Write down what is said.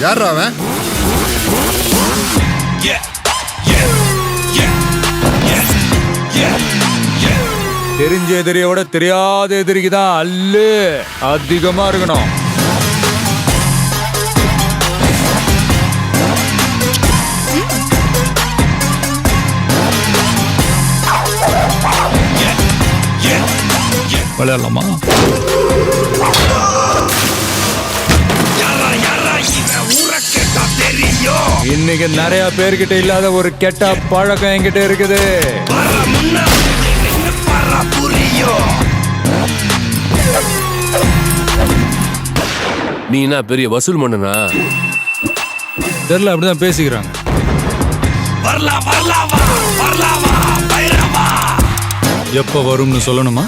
யாரா அவன்? தெரிஞ்ச எதிரியோட தெரியாத எதிரிக்கு தான் அல்லு அதிகமா இருக்கணும். விளையாடலாமா? இன்னைக்கு நிறைய பேர்கிட்ட இல்லாத ஒரு கெட்ட பழக்கம் என்கிட்ட இருக்குது. நீ என்ன பெரிய வசூல் மன்னனா? தெரியல, அப்படிதான் பேசிக்கிறாங்க. எப்ப வரும்னு சொல்லணுமா?